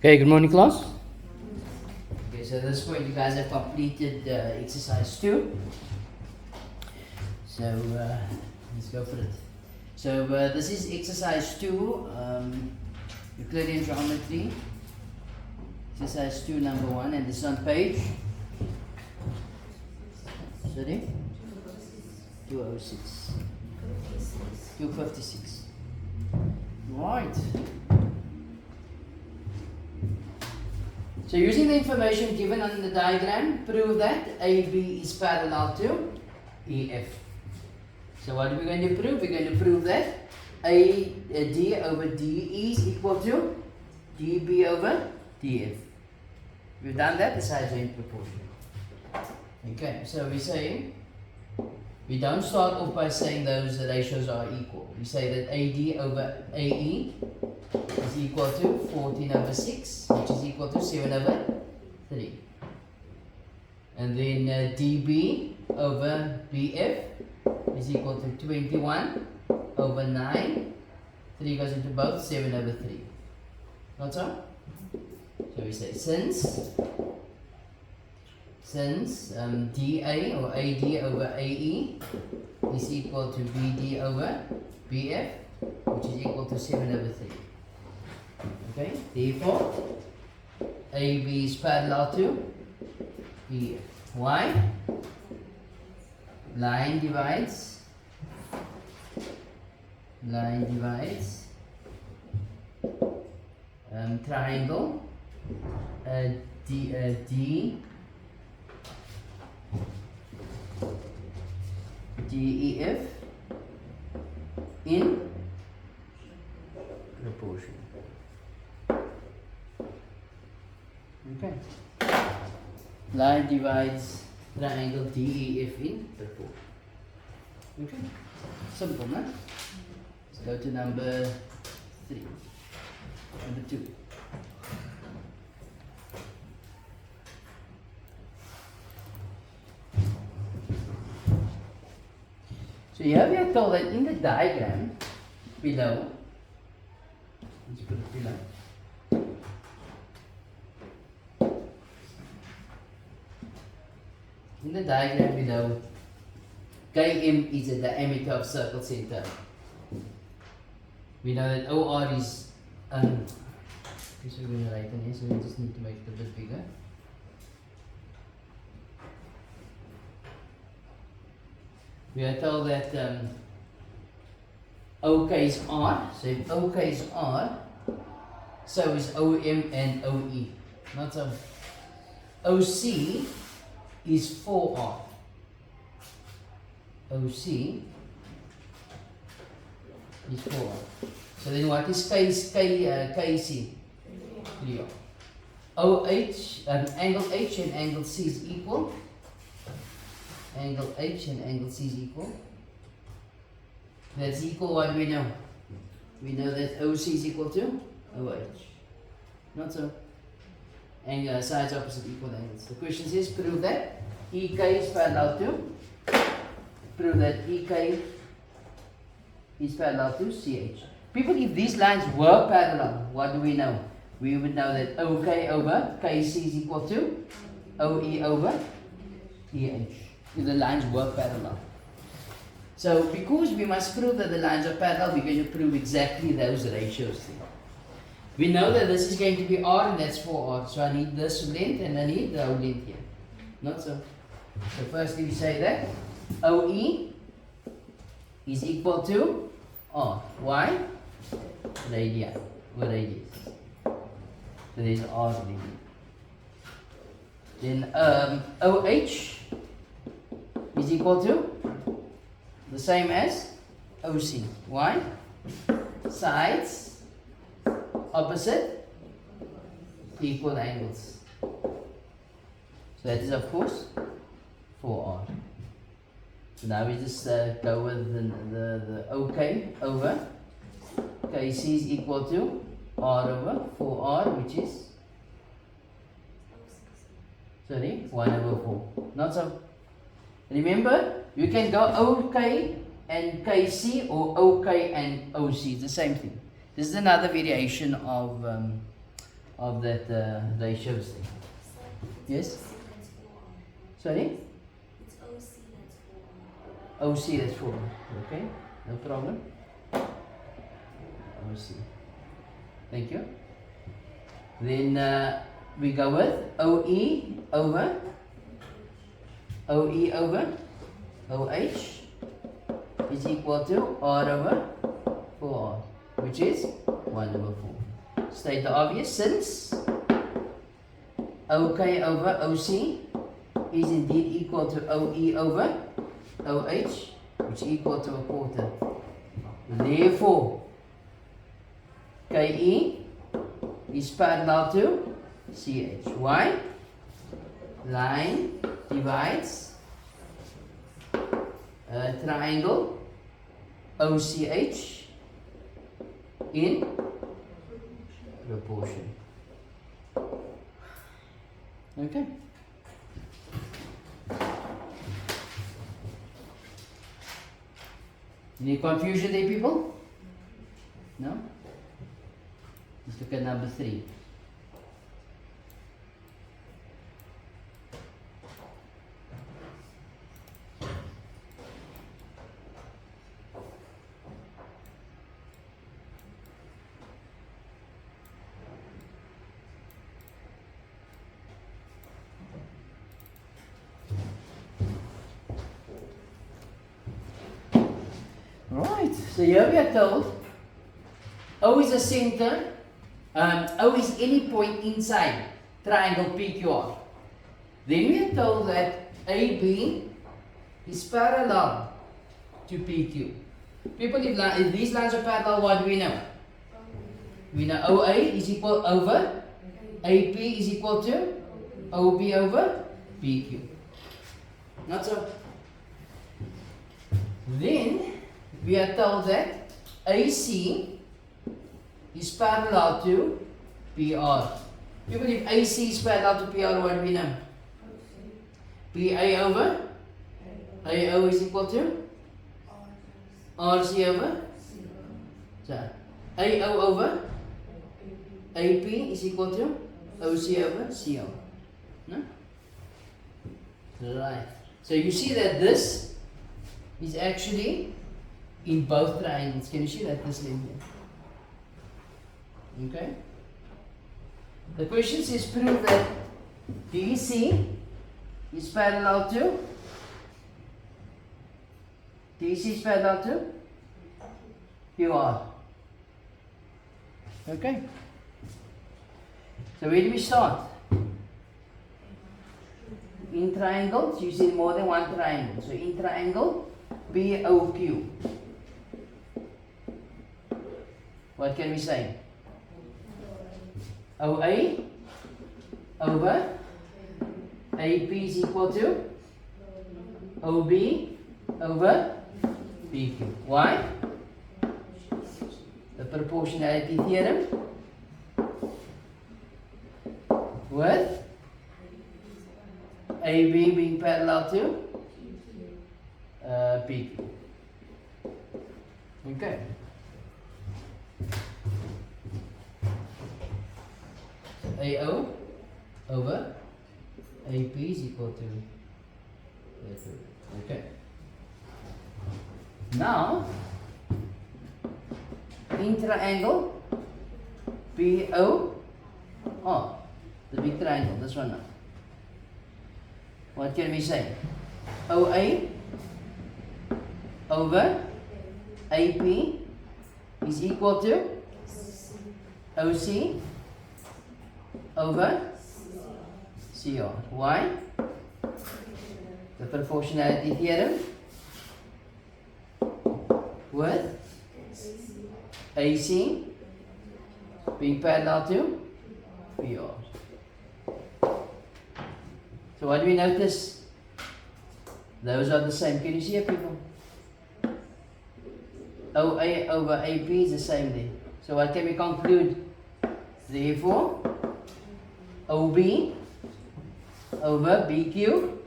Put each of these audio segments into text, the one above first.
Okay, good morning, class. Okay, so at this point you guys have completed exercise 2. So let's go for it. So this is exercise 2, Euclidean Geometry, exercise 2 number 1, and this is on page 206, 256. Right. So using the information given on the diagram, prove that AB is parallel to EF. So what are we going to prove? We're going to prove that AD over DE is equal to DB over DF. We've done that, the sides are in proportion. Okay, so we say, we don't start off by saying those ratios are equal. We say that AD over AE is equal to 14 over 6, which is equal to 7 over 3. And then DB over BF is equal to 21 over 9. 3 goes into both, 7 over 3. Not so? So we say since DA or AD over AE is equal to BD over BF, which is equal to 7 over 3. Okay, therefore AB is parallel to EF. Why? Line divides triangle DEF in proportion. Okay. Line divides triangle DEF in proportion. Okay. Simple, no? Let's go to number 3. Number 2. So here we are told that in the diagram below, let's put it below. In the diagram below, Km is the diameter of circle center. We know that OR is, so we're going to write in here, so we just need to make it a bit bigger. We are told that OK is R, so if OK is R, so is OM and OE. Not so. OC is 4R. OC is 4R. So then what is KC? 3R. OH, angle H and angle C is equal. Angle H and angle C is equal. That's equal, what do we know? We know that OC is equal to OH. Not so. And sides opposite equal angles. The question says prove that EK is parallel to, prove that EK is parallel to CH. People, if these lines were parallel, what do we know? We would know that OK over KC is equal to OE over EH. If the lines were parallel. So because we must prove that the lines are parallel, we're going to prove exactly those ratios there. We know that this is going to be R and that's 4R. So I need this length and I need the whole length here. Not so. So firstly we say that OE is equal to R. Why? Radii. Or radius. So there's R radius. Then OH is equal to the same as OC. Why? Sides opposite equal angles. So that is of course 4R. So now we just go with the OK over KC is equal to R over 4R, which is 1 over 4. Not so. Remember, you can go OK and KC or OK and OC. It's the same thing. This is another variation of of that ratios thing. Yes? Sorry? It's OC that's 4. OC, that's 4. Okay, no problem. OC. Thank you. Then we go with OE over OH is equal to R over 4R, which is 1 over 4. State the obvious, since OK over OC is indeed equal to OE over OH, which is equal to a quarter. Therefore, KE is parallel to CH. Why? Line divides a triangle OCH in proportion. Okay. Any confusion there, people? No? Let's look at number 3. Right, so here we are told O is a center, O is any point inside triangle PQR. Then we are told that AB is parallel to PQ. People, if these lines are parallel, what do we know? We know OA is equal over AP is equal to OB over PQ. Not so? Then we are told that AC is parallel to PR. People, if AC is parallel to PR, what do we know? PA over AO is equal to RC over so AO over AP is equal to OC over CO. No? Right. So you see that this is actually in both triangles. Can you see that this line here? Okay. The question says prove that DC is parallel to QR. Okay. So where do we start? In triangles, you see more than one triangle. So in triangle BOQ, what can we say? OA over AP is equal to OB over PQ. Why? The proportionality theorem with AB being parallel to PQ. Okay. AO over AP is equal to okay. Now in triangle BOR, the big triangle, this one now. What can we say? OA over AP is equal to OC over CR. Why? The proportionality theorem with AC being parallel to PR. So what do we notice? Those are the same. Can you see it, people? OA over AP is the same there. So what can we conclude? Therefore, OB over BQ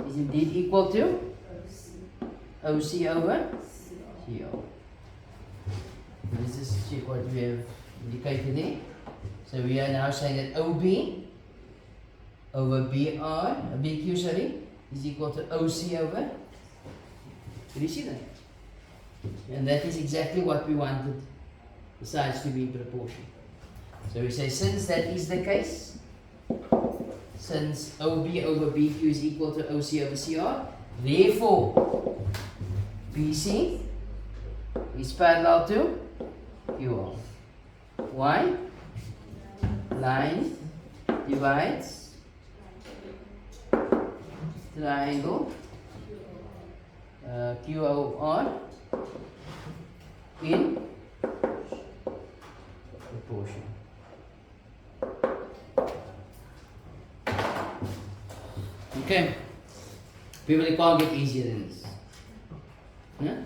is indeed equal to OC over CO. Let's just check what we have indicated there. So we are now saying that OB over BQ, sorry, is equal to OC over. Did you see that? And that is exactly what we wanted the sides to be in proportion. So we say since that is the case, since OB over BQ is equal to OC over CR, therefore BC is parallel to QR. Why? Line divides triangle QOR in proportion. Okay. People can't get easier than this. Yeah?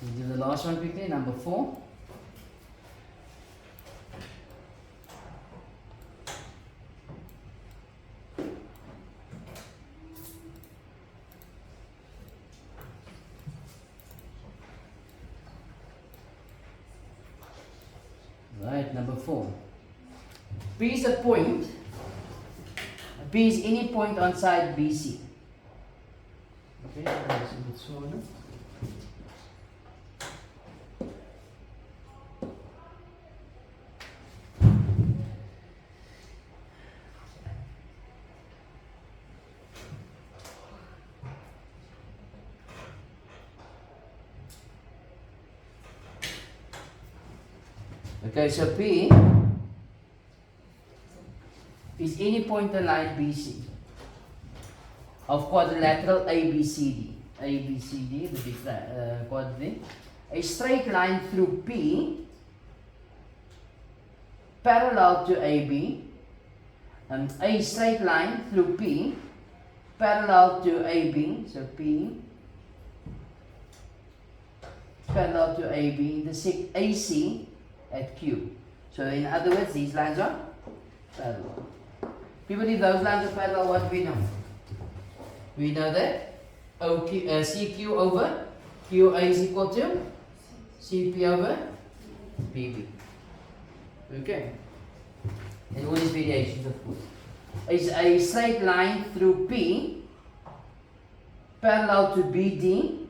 We'll do the last one quickly, number 4. Right, number 4. P is a point. P is any point on side BC. Okay, that's a bit shorter. Okay, so P is any point on line BC of quadrilateral ABCD. ABCD, the big quadrant. A straight line through P parallel to AB, and a straight line through P parallel to AB. So P parallel to AB, intersect AC at Q. So in other words, these lines are parallel. People, if those lines are parallel, what do we know? We know that CQ over QA is equal to CP over PB. Okay. And all these variations, of course. Is a straight line through P parallel to BD,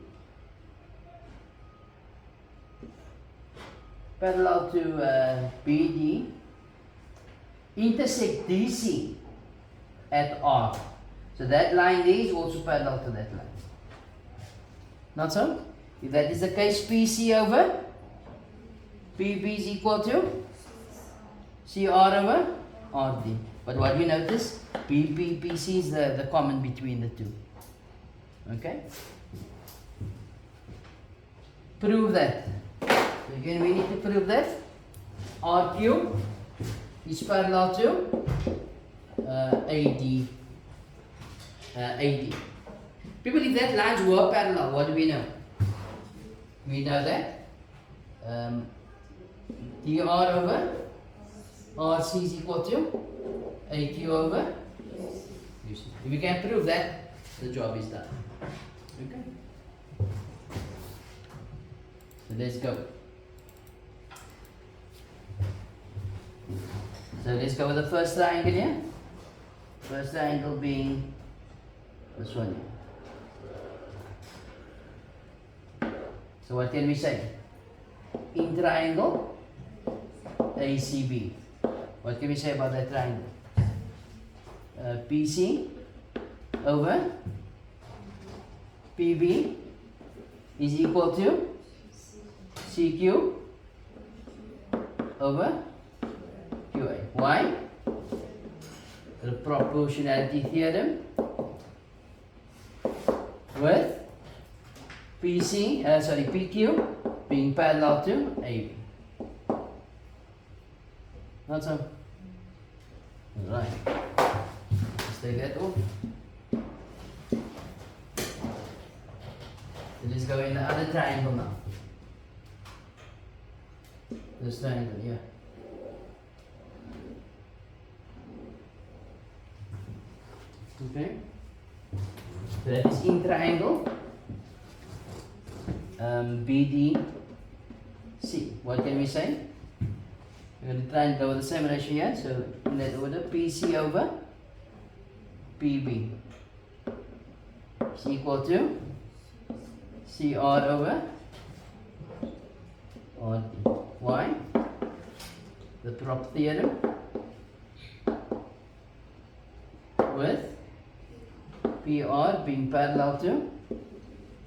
parallel to BD, intersect DC at R. So that line there is also parallel to that line. Not so? If that is the case, PC over PB is equal to CR over RD. But what we notice, PC is the common between the two. Okay? Prove that. So again, we need to prove that RQ is parallel to AD. People, if that lines were parallel, what do we know? We know that DR over RC is equal to AQ over UC. If we can prove that, the job is done. Okay? So let's go. So let's go with the first triangle here. First triangle being this one here. So what can we say? In triangle ACB. What can we say about that triangle? PC over PB is equal to CQ over QA. Why? The proportionality theorem with PQ being parallel to AB. Not so? Right. Let's take that off. So let's go in the other triangle now. This triangle, yeah. Okay. So that is in triangle BDC. What can we say? We're going to try and lower the same ratio here. So in that order, PC over PB is equal to CR over RD. Why? The prop theorem with PR being parallel to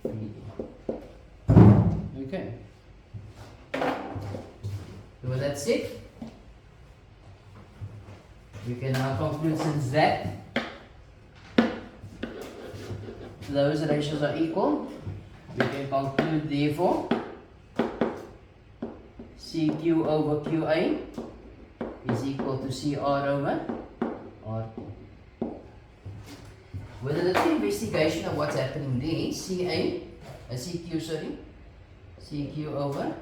PD. Okay. So with that said, we can now conclude since that those ratios are equal, we can conclude therefore CQ over QA is equal to CR over RT. With a little investigation of what's happening there, CQ over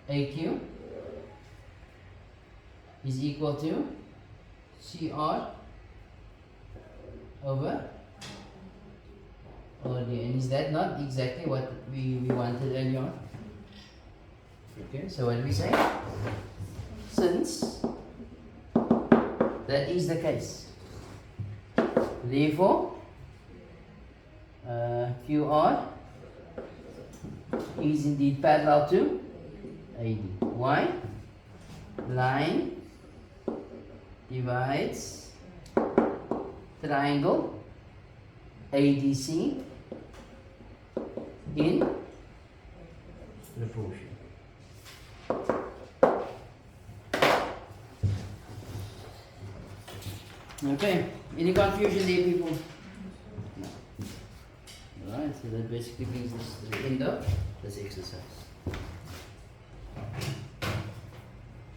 AQ is equal to CR over RD. And is that not exactly what we wanted earlier on? Okay, so what do we say? Since that is the case, therefore QR is indeed parallel to AD. Why? Line divides triangle ADC in proportion. Okay, any confusion there, people? No. Alright, so that basically brings us to the end of this exercise.